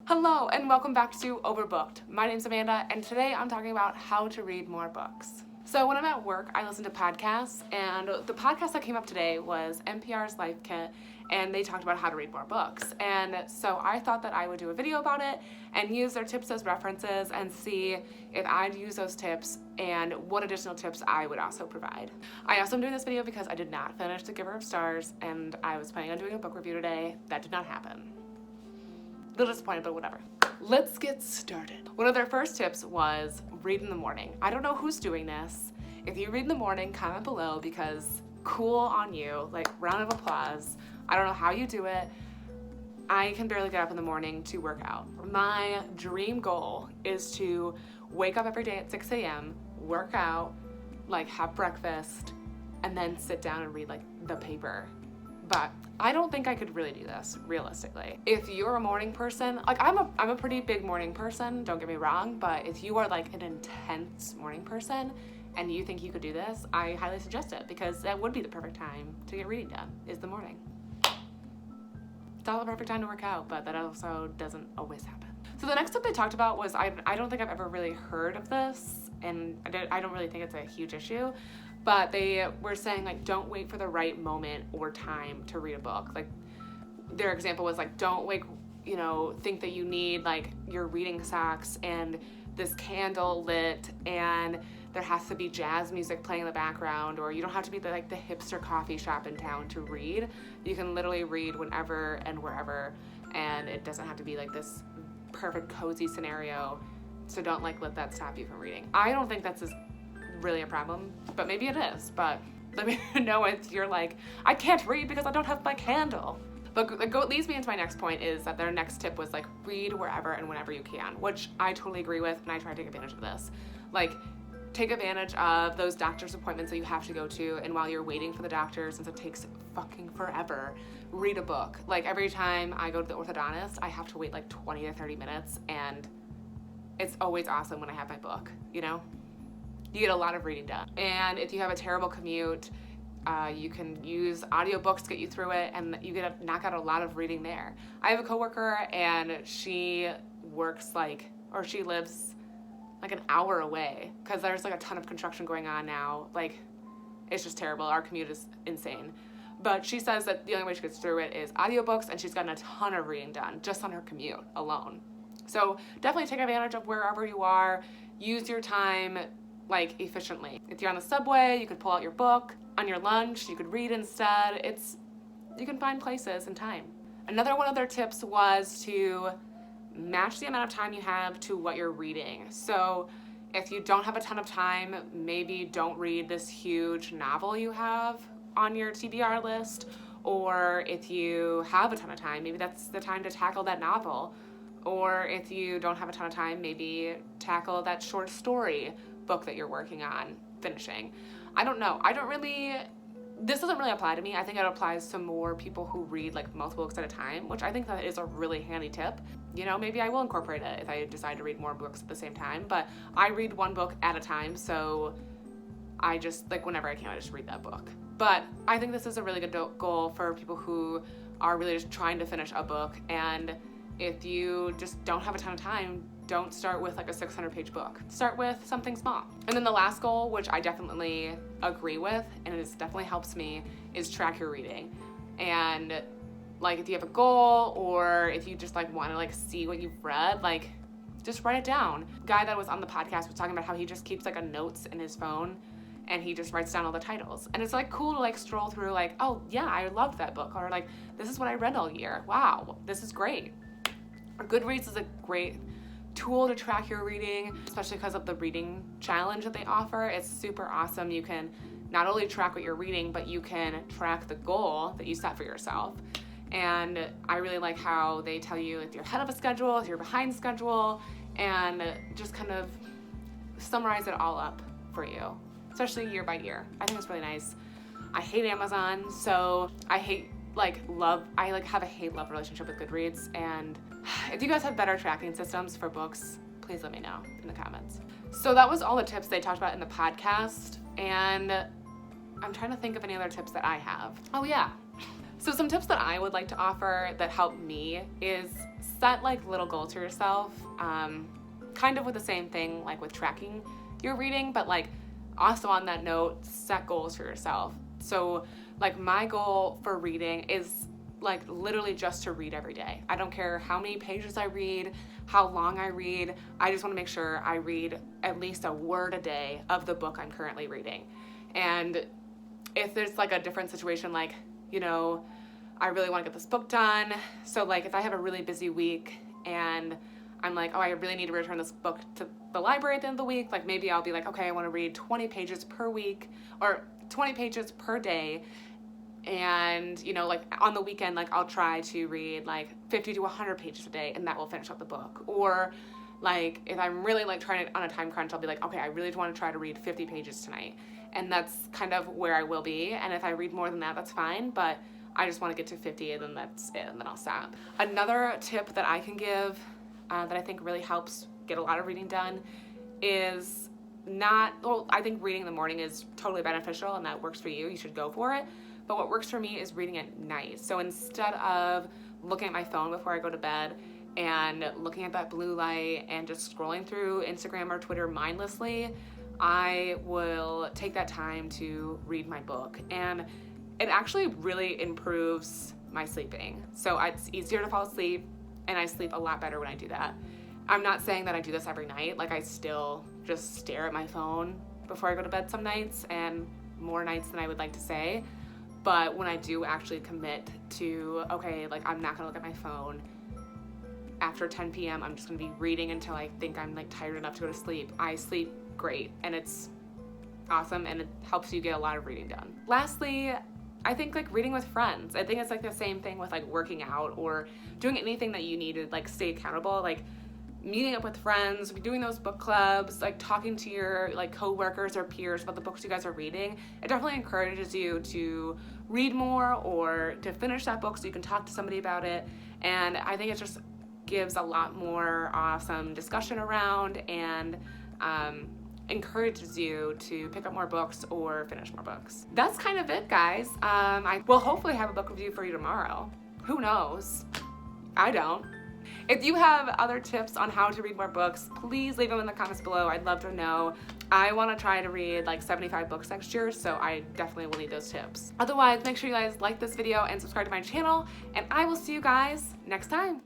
Hello and welcome back to Overbooked. My name's Amanda and today I'm talking about how to read more books. So when I'm at work, I listen to podcasts, and the podcast that came up today was NPR's LifeKit, and they talked about how to read more books. And so I thought that I would do a video about it and use their tips as references and see if I'd use those tips and what additional tips I would also provide. I also am doing this video because I did not finish The Giver of Stars, and I was planning on doing a book review today. That did not happen. A little disappointed, but whatever. Let's get started. One of their first tips was read in the morning. I don't know who's doing this. If you read in the morning, comment below because cool on you, like round of applause. I don't know how you do it. I can barely get up in the morning to work out. My dream goal is to wake up every day at 6 a.m., work out, like have breakfast, and then sit down and read like the paper. But I don't think I could really do this realistically. If you're a morning person, like I'm a pretty big morning person, don't get me wrong, but if you are like an intense morning person and you think you could do this, I highly suggest it because that would be the perfect time to get reading done, is the morning. It's not the perfect time to work out, but that also doesn't always happen. So the next tip they talked about was, I don't think I've ever really heard of this, and I don't really think it's a huge issue, but they were saying like, don't wait for the right moment or time to read a book. Like their example was like, don't wait, think that you need like your reading socks and this candle lit and there has to be jazz music playing in the background, or you don't have to be the hipster coffee shop in town to read. You can literally read whenever and wherever, and it doesn't have to be like this perfect cozy scenario. So don't let that stop you from reading. I don't think that's really a problem, but maybe it is. But let me know if you're like, I can't read because I don't have my candle. But it leads me into my next point, is that their next tip was like, read wherever and whenever you can, which I totally agree with, and I try to take advantage of this. Like, take advantage of those doctor's appointments that you have to go to, and while you're waiting for the doctor, since it takes fucking forever, read a book. Like every time I go to the orthodontist, I have to wait like 20 to 30 minutes, and it's always awesome when I have my book, You get a lot of reading done. And if you have a terrible commute, you can use audiobooks to get you through it, and you get to knock out a lot of reading there. I have a coworker, and she lives like an hour away because there's like a ton of construction going on now. Like, it's just terrible. Our commute is insane. But she says that the only way she gets through it is audiobooks, and she's gotten a ton of reading done just on her commute alone. So definitely take advantage of wherever you are. Use your time efficiently. If you're on the subway, you could pull out your book. On your lunch, you could read instead. You can find places and time. Another one of their tips was to match the amount of time you have to what you're reading. So if you don't have a ton of time, maybe don't read this huge novel you have on your TBR list. Or if you have a ton of time, maybe that's the time to tackle that novel. Or if you don't have a ton of time, maybe tackle that short story book that you're working on finishing. I don't know. This doesn't really apply to me. I think it applies to more people who read like multiple books at a time, which I think that is a really handy tip. Maybe I will incorporate it if I decide to read more books at the same time, but I read one book at a time, so I just, whenever I can, I just read that book. But I think this is a really good goal for people who are really just trying to finish a book, and if you just don't have a ton of time, don't start with like a 600-page book. Start with something small. And then the last goal, which I definitely agree with, and it definitely helps me, is track your reading. And if you have a goal, or if you just want to see what you've read, just write it down. The guy that was on the podcast was talking about how he just keeps a notes in his phone, and he just writes down all the titles. And it's cool to stroll through oh yeah, I loved that book, or this is what I read all year. Wow, this is great. Goodreads is a great tool to track your reading, especially because of the reading challenge that they offer. It's super awesome. You can not only track what you're reading, but you can track the goal that you set for yourself. And I really like how they tell you if you're ahead of a schedule, if you're behind schedule, and just kind of summarize it all up for you, especially year by year. I think it's really nice. I hate Amazon, so I have a hate-love relationship with Goodreads, and if you guys have better tracking systems for books, please let me know in the comments. So that was all the tips they talked about in the podcast, and I'm trying to think of any other tips that I have. Oh yeah, So some tips that I would like to offer that help me is set like little goals for yourself, kind of with the same thing like with tracking your reading, but like also on that note, set goals for yourself. So like my goal for reading is like literally just to read every day. I don't care how many pages I read, how long I read. I just want to make sure I read at least a word a day of the book I'm currently reading. And if there's like a different situation, like, you know, I really want to get this book done. So like if I have a really busy week and I'm like, oh, I really need to return this book to the library at the end of the week, like maybe I'll be like, okay, I want to read 20 pages per week or 20 pages per day. And, you know, like on the weekend, like I'll try to read like 50 to 100 pages a day, and that will finish up the book. Or like if I'm really like trying to on a time crunch, I'll be like, okay, I really want to try to read 50 pages tonight. And that's kind of where I will be. And if I read more than that, that's fine. But I just want to get to 50 and then that's it, and then I'll stop. Another tip that I can give that I think really helps get a lot of reading done is I think reading in the morning is totally beneficial and that works for you. You should go for it. But what works for me is reading at night. So instead of looking at my phone before I go to bed and looking at that blue light and just scrolling through Instagram or Twitter mindlessly, I will take that time to read my book. And it actually really improves my sleeping. So it's easier to fall asleep, and I sleep a lot better when I do that. I'm not saying that I do this every night. Like I still just stare at my phone before I go to bed some nights, and more nights than I would like to say. But when I do actually commit to, okay, like I'm not gonna look at my phone after 10 p.m., I'm just gonna be reading until I think I'm like tired enough to go to sleep, I sleep great, and it's awesome, and it helps you get a lot of reading done. Lastly, I think like reading with friends. I think it's like the same thing with like working out or doing anything that you need to like stay accountable, like meeting up with friends, doing those book clubs, like talking to your like coworkers or peers about the books you guys are reading. It definitely encourages you to read more or to finish that book so you can talk to somebody about it. And I think it just gives a lot more awesome discussion around and encourages you to pick up more books or finish more books. That's kind of it, guys. I will hopefully have a book review for you tomorrow. Who knows? I don't. If you have other tips on how to read more books, please leave them in the comments below. I'd love to know. I want to try to read like 75 books next year, so I definitely will need those tips. Otherwise, make sure you guys like this video and subscribe to my channel, and I will see you guys next time.